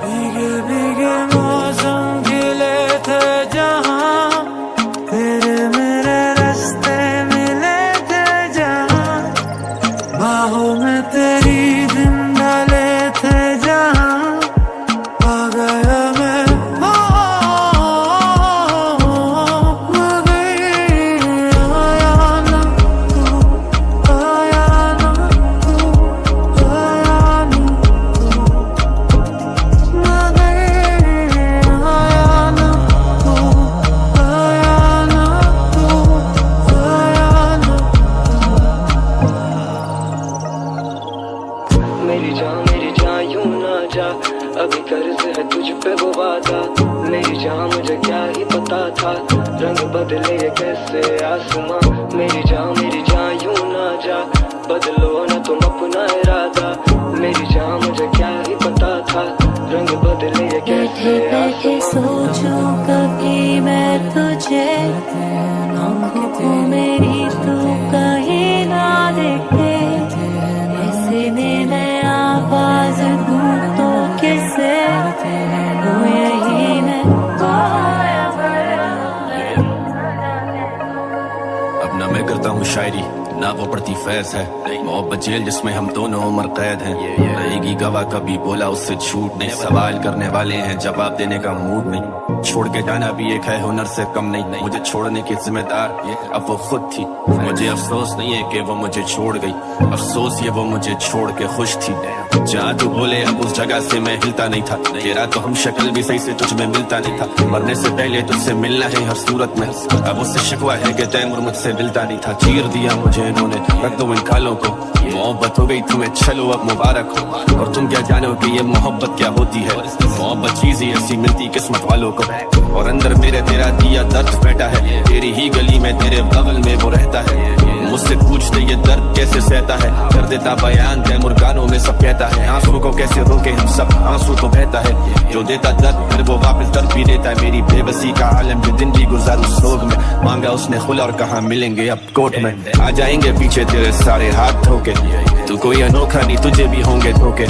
भीगे भीगे मौसम खिले थे जहाँ, तेरे मेरे रास्ते मिले थे जहाँ, बाहों में तेरी दिन डाले थे जहाँ, आ गया मैं मेरी जान यूं ना जा, अभी कर्ज है तुझ पे वो वादा। मेरी जान मुझे क्या ही पता था, रंग बदले ये कैसे आसमां। मेरी जान यूं ना जा, बदलो ना तुम अपना इरादा। मेरी जान मुझे क्या ही पता था, रंग बदले ये कैसे बैठे सोचूं कभी मैं तुझे, आंखों मेरी तू कहीं ना देखे। ऐसे में मैं आवाज दूं तो कैसे, वो यही मैं अब ना मैं करता हूँ शायरी, ना वो पड़ती फैज है। मोहब्बत जेल जिसमें हम दोनों उम्र कैद हैं। रहेगी गवाह कभी बोला उससे झूठ नहीं। सवाल करने वाले हैं जवाब देने का मूड नहीं। छोड़ के जाना भी एक है हुनर से कम नहीं। मुझे छोड़ने की जिम्मेदार अब वो खुद थी। मुझे अफसोस नहीं है कि वो मुझे छोड़ गई, अफसोस ये वो मुझे छोड़ के खुश थी। जहाँ तू बोले अब उस जगह से मैं हिलता नहीं था। तेरा तो हम शक्ल भी सही से तुझ में मिलता नहीं था। मरने से पहले तुझसे मिलना है हर सूरत में। अब उससे शिकवा है कि तैमूर मुझसे मिलता नहीं था। चीर दिया मुझे इन्होंने, रख दो इन खालों को। मोहब्बत हो गई तुम्हें, चलो अब मुबारक हो। और तुम क्या जानो कि ये मोहब्बत क्या होती है। मोहब्बत चीज ही ऐसी मिलती किस्मत वालों को। और अंदर मेरे तेरा दिया दर्द बैठा है। तेरी ही गली में तेरे बगल में वो रहता है। मुझसे पूछते ये दर्द कैसे सहता है। कर देता बयान तैमूर गानों में सब कहता है। आंसू को कैसे रोके हम सब, आंसू तो बहता है। जो देता दर्द फिर वो वापस दर्द भी देता है। मेरी बेबसी का आलम जो दिन भी गुजारू सोग में। मांगा उसने खुला और कहा मिलेंगे अब कोर्ट में। आ जाएंगे पीछे तेरे सारे हाथ धोके। तू कोई अनोखा नहीं, तुझे भी होंगे धोखे।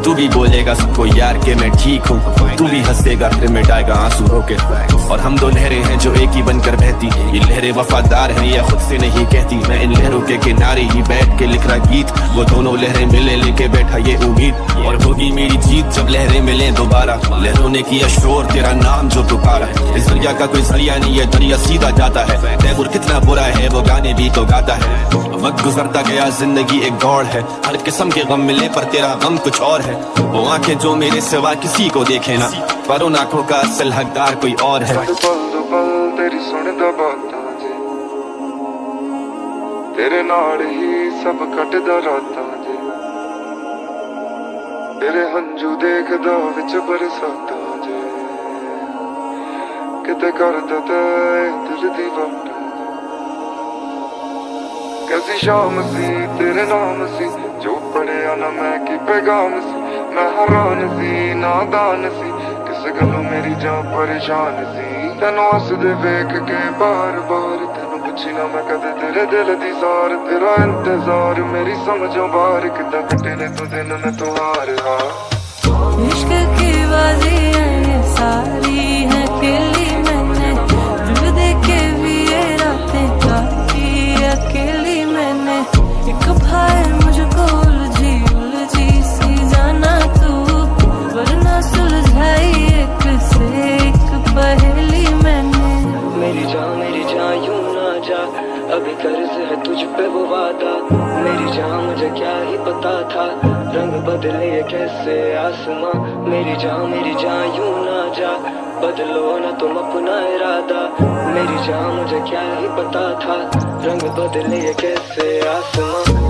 तू भी बोलेगा सबको यार के मैं ठीक हूँ। तू भी हंसेगा फिर मिटाएगा आंसू रोके। और हम दो लहरें हैं जो एक ही बनकर बहती। ये लहरें वफादार हैं ये खुद से नहीं कहती। मैं इन लहरों के किनारे ही बैठ के लिख रहा गीत। वो दोनों लहरें मिले लेके बैठा ये उम्मीद। और होगी मेरी जीत जब लहरें मिले दोबारा। लहरों ने किया शोर तेरा नाम जो पुकारा। इस दरिया का कोई जरिया नहीं है, दरिया सीधा जाता है। तैमूर कितना बुरा है वो गाने भी तो गाता है। वक्त गुजरता गया जिंदगी एक दौड़ है। हर किस्म के गम मिले पर तेरा गम कुछ और है। वो आंखें जो मेरे सिवा किसी को देखे ना, पर उन आंखों का असल हकदार कोई और है। तेरी सुनदा बातां जे, तेरे नाल ही सब कटदा रातां जे। तेरे हंजू देखदा विच बरसातां जे। किते करदा ते दिल दी बात। कैसी शाम सी तेरे नाम सी, जो पढ़िया ना मैं की पैगाम सी। मैं हैरान सी नादान सी, किस गलों मेरी जान परेशान सी। तेनों हसदे वेख के बार बार, तेनों पुछी ना मैं कदे तेरे दिल दी सार। तेरा इंतजार मेरी समझों बाहर, किदा कटे ने तू दिन में तू हार हार। इश्क की बाजियां ये सारी है खेली मैंने। दिल देखे भी ये रातें काटी अकेली मैंने। एक भाई मुझको उलझी सी जाना तू, वरना सुलझाई एक से एक पहेली मैंने। मेरी जान यूं ना जा, अभी कर्ज है तुझ पे वो वादा। मेरी जान मुझे क्या ही पता था, रंग बदले ये कैसे आसमां। मेरी जान यूं ना जा, बदलो ना तुम अपना इरादा। मेरी जान मुझे क्या ही पता था, रंग बदले ये कैसे आसमां।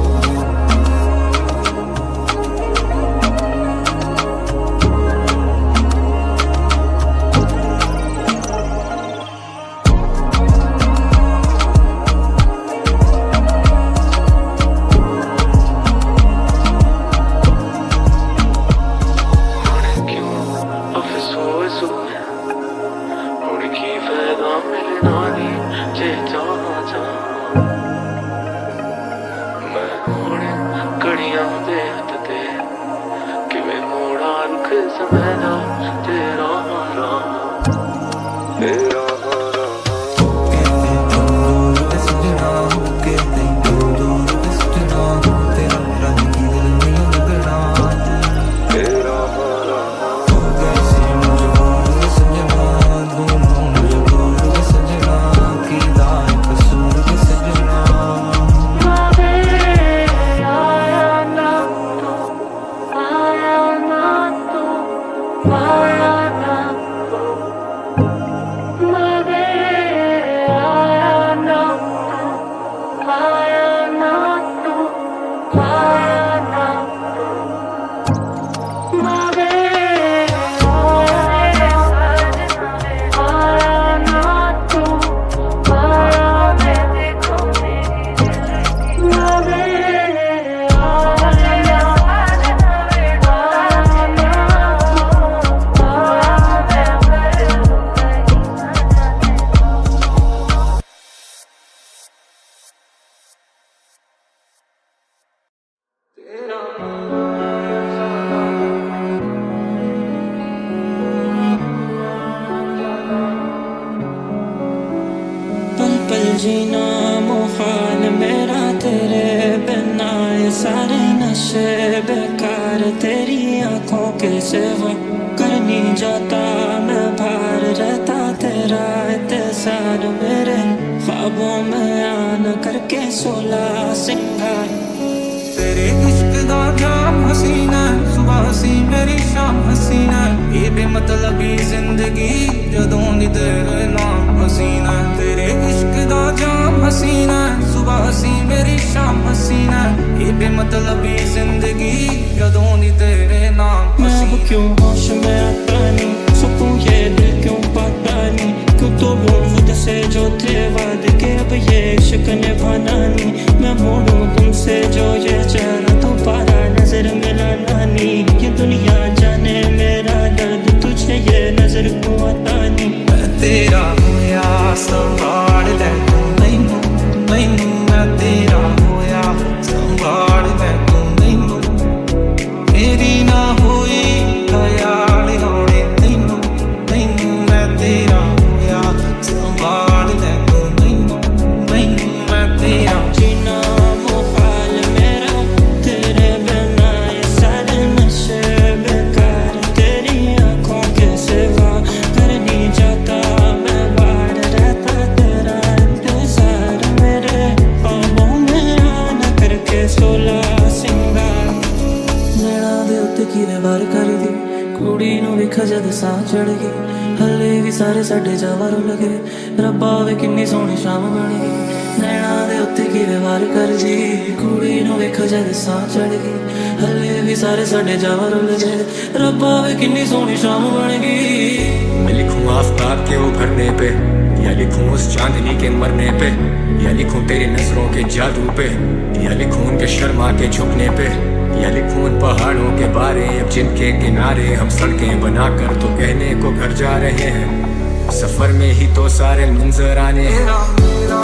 मिलना नी जे जाना जा। जीना मुहाल मेरा तेरे बिना, ये सारे नशे बेकार तेरी आंखों के सिवा कर नहीं जाता मैं बाहर रहता तेरा इंतजार, मेरे ख्वाबों में आना करके 16 सिंगार। तेरे इश्क दा जाम हसीना, सुबह हसी मेरी शाम हसीना, ये बेमतलबी जिंदगी जदों दी तेरे नाम हसीना। तेरे इश्क दा जाम हसीना, सुबह हसी मेरी शाम हसीना, ये बेमतलबी जिंदगी जदों दी तेरे नाम हसीना। मैं क्यों होश में आता नहीं, सुकून ये दिल क्यों पाता नहीं, क्यों तो वो से जो थे वाद के अब ये इश्क निभाना नहीं। मैं मोड़ूं तुमसे जो ये चेहरा दोबारा नजर मिलाना नहीं, ये दुनिया जाने मेरा दर्द तुझे ये नजर को आता नहीं। मैं तेरा होया संभाल ले तू मैनू, मैनू मैं तेरा होया संभाल ले तू मैनू, मेरी ना होई ख्याल होने तैनू, मैनू मैं तेरा होया संभाल ले तू मैनू, मैनू मैं तेरा। जीना मुहाल मेरा तेरे बिना, ये सारे नशे बेकार तेरी आंखों के सिवा कर नहीं जाता मैं बाहर रहता तेरा इंतजार, मेरे ख्वाबों में आना करके 16 सिंगार। नैना दे उत्ते कीरे बार कर दी कुड़ी नूं वेख जद साह चढ़ गई, हले भी सारे साडे जावा रुल गए, रब्बा वे किन्नी सोहनी शाम बन गई। नैना दे उत्ते कीरे वार कर दी कुड़ी नूं वेख जद साह चढ़ गई, हले भी सारे साडे जावा रुल गए, रब्बा वे किन्नी सोहनी शाम बन गई। मैं लिखूं आफताब के उभरने पे, या लिखूं उस चांदनी के मरने पे, या लिखूं तेरी नजरों के जादू पे, या लिखूं उनके शर्मा के झुकने पे, या लिखूं उन पहाड़ों के बारे अब जिनके किनारे हम सड़कें बनाकर तो कहने को घर जा रहे हैं। सफर में ही तो सारे मंजर आने हैं। मेरा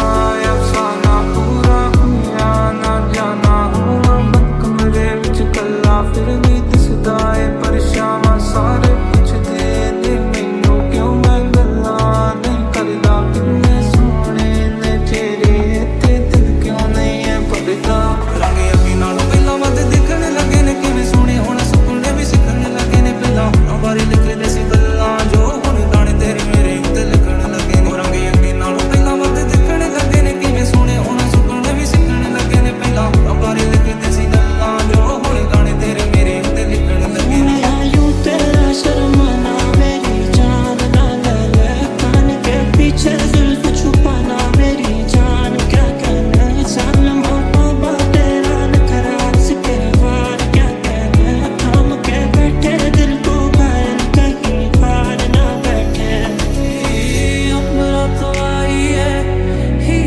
अफसाना पूरा हुआ ना जाना, हुआ बंद कमरे विच कल्ला फिर भी दिसदा है परेशान, सारे पुछदे ने मैनू क्यों मैं गल्लां नहीं करदा, किन्ने सोहणे ने चेहरे ते दिल क्यों नहीं है भरदा। रंग अभी नालों पहला वध दिखण लगे ने, किवें सोहणे होण सुपने भी सिखण लगे ने, पहला हुणां बारे लिखदे सी गल्लां जो हुण गाने तेरे मेरे उत्ते लिखण लगे ने। रंग अभी नालों पहला वध दिखण लगे ने, किवें सोहणे होण सुपने भी सिखण लगे ने, पहला हुणां बारे लिखदे सी गल्लां जो हुण गाने तेरे मेरे उत्ते लिखण लगे ने। यूं तेरा शर्माना मेरी जान ना ले, कान के पीछे जुल्फ छुपाना मेरी जान क्या कहना, जालिम होता तेरा नखरा सिके वार क्या कहना, थाम के बैठे दिल को घायल कहीं पार ना बैठे। उम्र तो आई है ही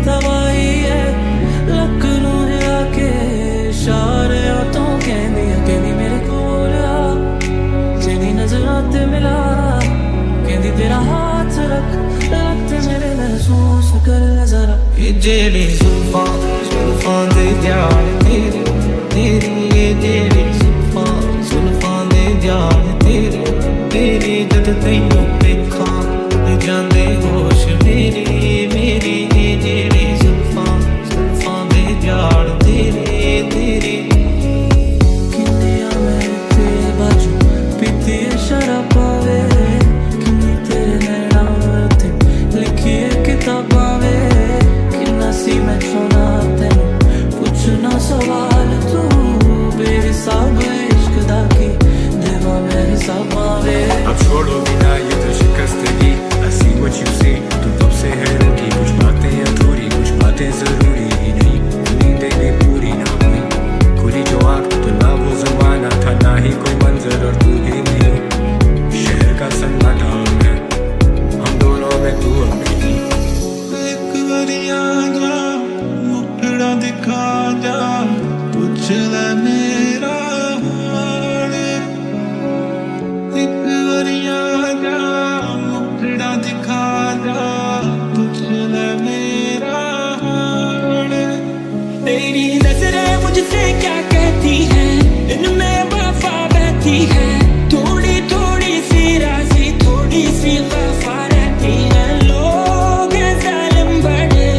दवाई है, लकनू आके इशारे तो कहनी मेरे कोल आ, तेरी नजरां ते मिला कहती तेरा हाथ रख ते मेरे महसूस कर जरा। ये जेली जुल्फां दे जान तेरे, तेरी ये जेली जुल्फां दे जान तेरे, तेरी जद तैनू देखा जांदे होश मेरी, मेरी ये जेली जुल्फां दे जान तेरे, तेरी। किन्नियां मैं तेरे बाजू पीती है शराबा वे, किन्नी तेरे नैना ते लिखी है किताबां वे, किन्ना सी मैं छोना तेनू पुछना सवाल तू बेहिसाब इश्क दा की देवा मैं हिसाबां वे। अब छोड़ो बिना ये तो शिकस्तगी, I see what you see, तू तब से है रूठी, कुछ बातें अधूरी कुछ बातें जरूरी ही नहीं, नींदें भी पूरी ना हुई, खुली जो आँख तो ना वो जमाना था ना ही कोई मंजर और तू ही नहीं, शहर का सन्नाटा है हम दोनों में तू अब नहीं। एक बारी आ जा मुखड़ा दिखा जा, पूछ ले मेरा हाल, एक बारी आ जा मुखड़ा दिखा जा, पूछ ले मेरा हाल। तेरी नजरें मुझसे क्या कहती हैं, इनमें वफा बहती है, थोड़ी थोड़ी सी राज़ी थोड़ी सी वफा रहती है, लोग हैं जालिम बड़े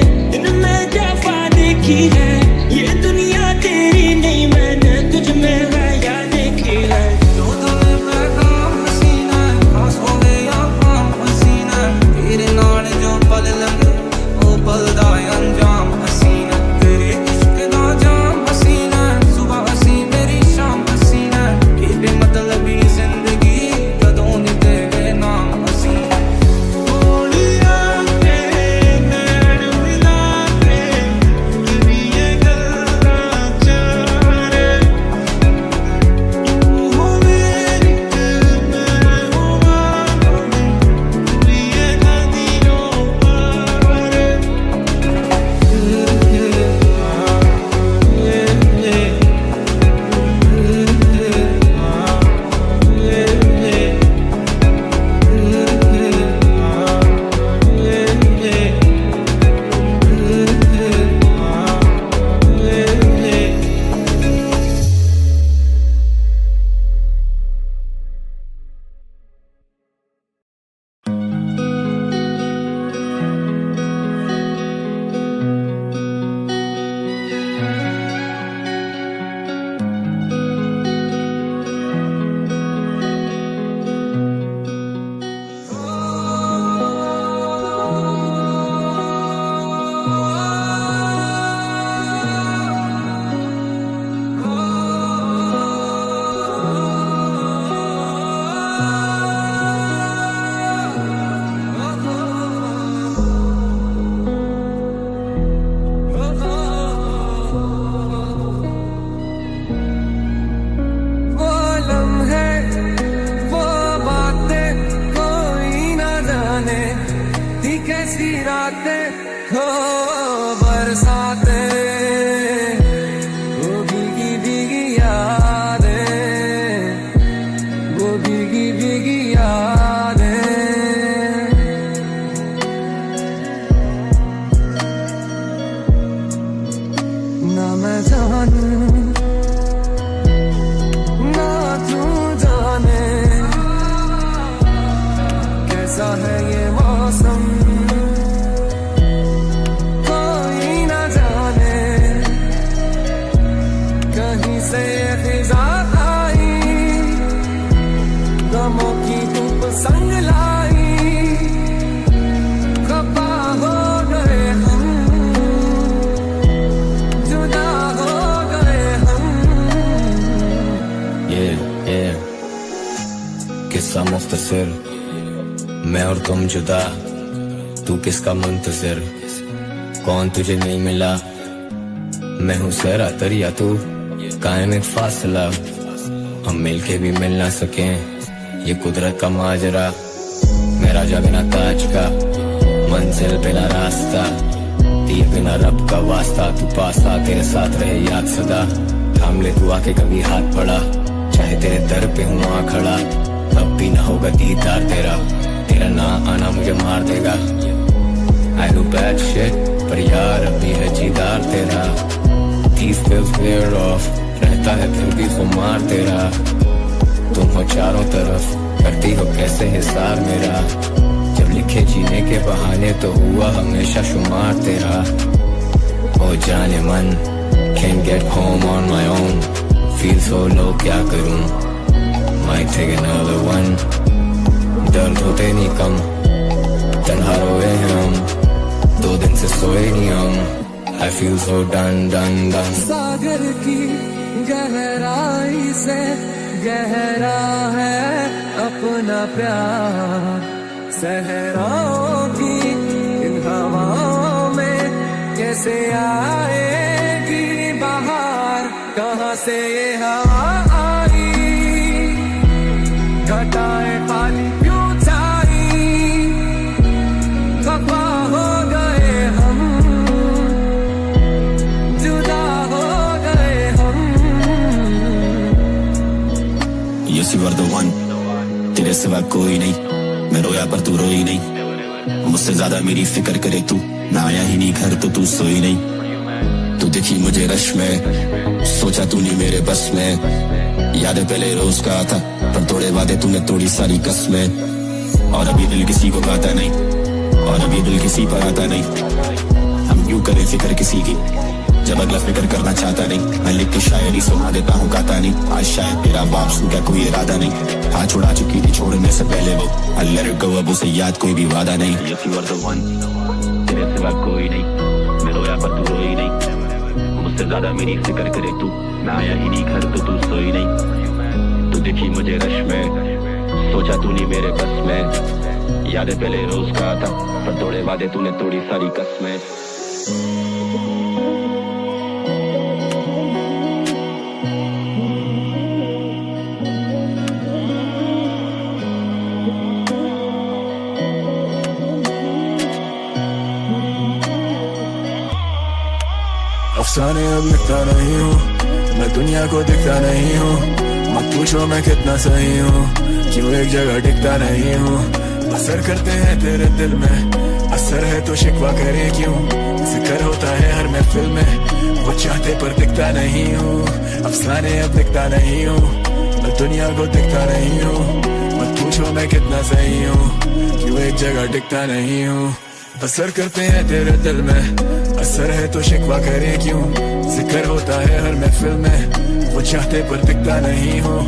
बरसातें, वो भीगी भीगी यादें, वो भीगी भीगी यादें। ना मैं जानूं ना तू जाने कैसा है ये मौसम, कोई ना जाने कहीं से ये फिजा आई, गमों की धूप संग लाई, खफा हो गए हम, जुदा हो गए हम। ये किस्सा मुख्तसर, मैं और तुम जुदा, तू किसका मुंतजिर, कौन तुझे नहीं मिला, मैं हूँ सहरा तरिया तू कायम एक फासला, हम मिलके भी मिल ना सके, ये कुदरत का माजरा, मेरा जा बिना ताज का, मंजिल बिना रास्ता, दिए बिना रब का वास्ता, तू पास आ तेरे साथ रहे याद सदा, थाम ले तू आके कभी हाथ पड़ा, चाहे तेरे दर पे हूँ आ खड़ा, अब भी ना होगा दीदार तेरा, तेरा ना आना मुझे मार देगा। I do bad shit, पर यार अभी है जीदार तेरा, These feels wear off, रहता है फिर भी खुमार तेरा, तुम हो चारों तरफ, करती हो कैसे हिसार मेरा, जब लिखे जीने के बहाने तो हुआ हमेशा शुमार तेरा। ओ जाने मन, can't get home on my own, feel so low क्या करूं, might take another one, दर्द होते नहीं कम, तन्हा रोए हैं हम, 2 दिन से सोए नहीं हम, I feel so done. सागर की गहराई से गहरा है अपना प्यार, सहराओं की इन हवाओं में कैसे आएगी बहार, कहाँ से ये हवा आई, घटाए पानी क्यों छाई, खफा हो गए हम, जुदा हो गए हम। Yes you are the one, तेरे सिवा कोई नहीं, मैं रोया पर तू रोई नहीं, मुझसे ज्यादा मेरी फिक्र करे तू, मैं आया ही नहीं घर तो तू सोई नहीं, तू दिखी मुझे रश में, सोचा तू नहीं मेरे बस में, याद पहले रोज का था, पर तोड़े वादे तूने तोड़ी सारी कसमें, और अभी दिल किसी को गाता नहीं, और अभी दिल किसी पर आता नहीं, हम क्यों करें फिक्र किसी की, जब अगला फिक्र करना चाहता नहीं, मैं लिख के शायरी सुना देता हूँ गाता नहीं, आज शायद तेरा वापस क्या कोई इरादा नहीं, हाथ छुड़ा चुकी थी छोड़ने से पहले वो, I let her go, अब उसे याद कोई भी वादा नहीं। Yes you are the one, तेरे सिवा कोई नहीं, मैं रोया पर तू रोई नहीं, मुझसे ज्यादा मेरी फिक्र करे तू, मैं आया ही नहीं घर तो तू सोई नहीं, तू दिखी मुझे रश में, सोचा तू नहीं मेरे बस में, यादें पहले रोज का था, पर तोड़े वादे तूने तोड़ी सारी कसमें। अफसाने अब लिखता नहीं हूँ, मैं दुनिया को दिखता नहीं हूँ, मत पूछो मैं कितना सही हूँ, क्यों एक जगह टिकता नहीं हूँ, असर करते हैं तेरे दिल में, असर है तो शिकवा करे क्यों, जिक्र होता है हर महफिल में, वो चाहते पर दिखता नहीं हूँ, अफसाने अब लिखता नहीं हूँ, मैं दुनिया को दिखता नहीं हूँ, मत पूछो मैं कितना सही हूँ, क्यों एक जगह टिकता नहीं हूँ, असर करते हैं तेरे दिल में, असर है तो शिकवा करे क्यों, जिक्र होता है हर महफिल में, वो चाहते पर दिखता नहीं हूँ।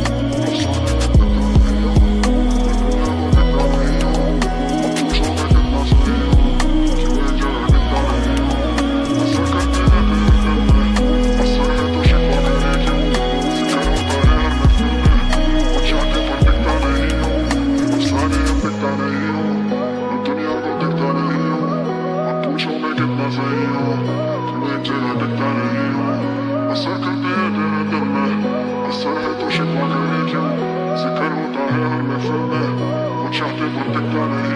Zikkar होता है हर महफिल में, वो चाहते पर दिखता नहीं।